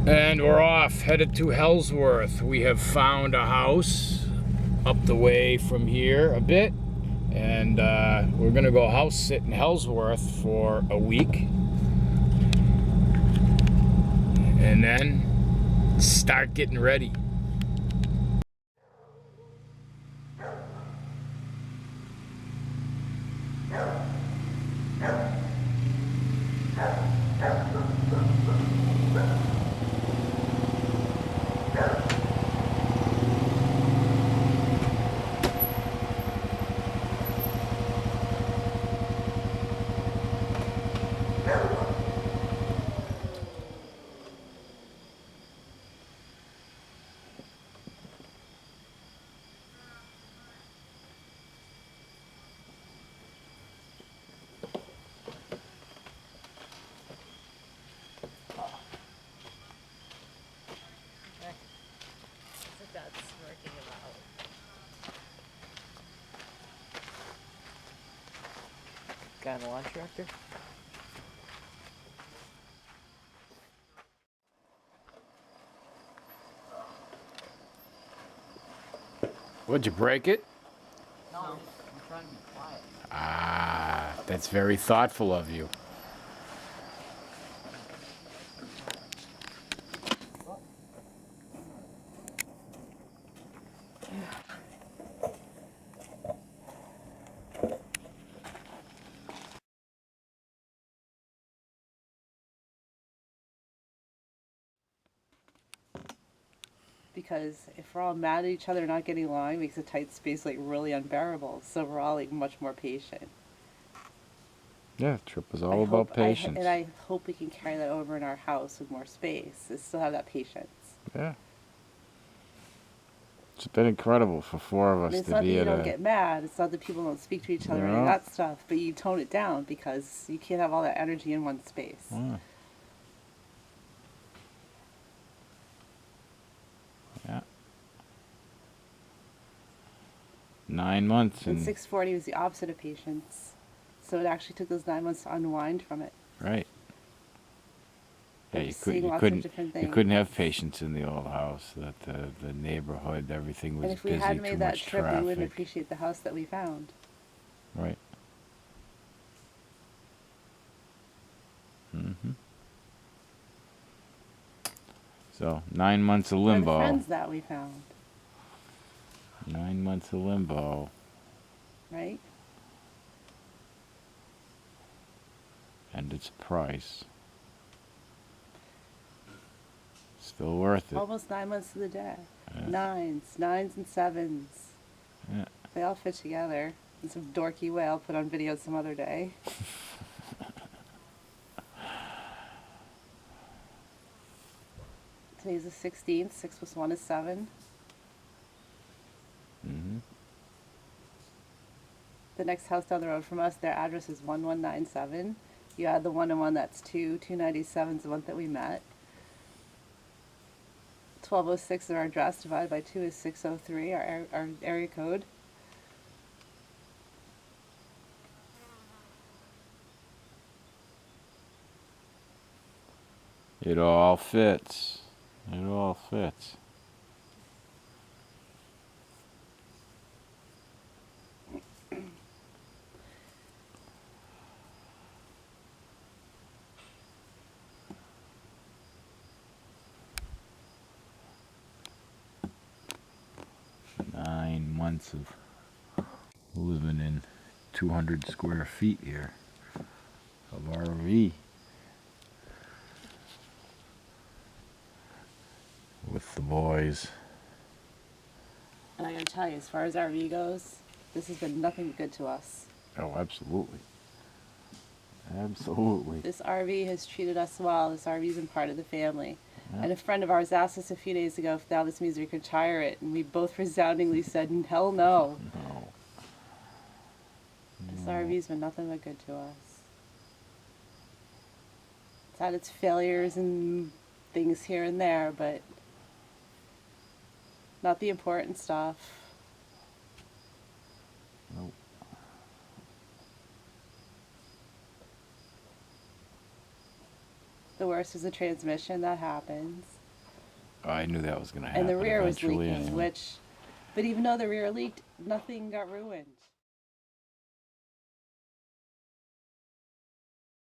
And we're off, headed to Ellsworth. We have found a house up the way from here a bit, and we're gonna go house sit in Ellsworth for a week, and then start getting ready. That's working about. Got a launch reactor? Would you break it? No, I'm trying to be quiet. Ah, that's very thoughtful of you. Because if we're all mad at each other not getting along, it makes a tight space like really unbearable. So we're all like much more patient. Yeah, trip is all about patience. And I hope we can carry that over in our house with more space. To still have that patience. Yeah. It's been incredible for four of us And it's to not be that you at don't a... get mad. It's not that people don't speak to each other or any of that stuff. But you tone it down because you can't have all that energy in one space. Yeah. 9 months And 640 was the opposite of patience. So it actually took those 9 months to unwind from it. Right. Yeah, you You couldn't have patience in the old house. That the neighborhood, everything was busy. And if we hadn't made that trip, traffic. we wouldn't appreciate the house that we found. Right. Mm-hmm. So 9 months of limbo. Or the friends that we found. 9 months of limbo. Right. And its price. Still worth it. Almost 9 months to the day. Yeah. Nines and sevens. Yeah. They all fit together. In some dorky way I'll put on video some other day. Today's the 16th. 6 plus 1 is 7. Mm-hmm. The next house down the road from us, their address is 1197. You add the 1 and 1, that's 2. 297 is the one that we met. 1206 is our address, divided by 2 is 603, our area code. It all fits. It all fits. Months of living in 200 square feet here of RV with the boys. And I gotta tell you, as far as RV goes, this has been nothing but good to us. Oh, absolutely. Absolutely. This RV has treated us well. This RV's been part of the family. Yeah. And a friend of ours asked us a few days ago if now this means we could retire it, and we both resoundingly said, hell no. No. This RV's been nothing but good to us. It's had its failures and things here and there, but not the important stuff. Nope. The worst is the transmission. That happens. Oh, I knew that was going to happen And the rear was eventually leaking, anyway. but even though the rear leaked, nothing got ruined.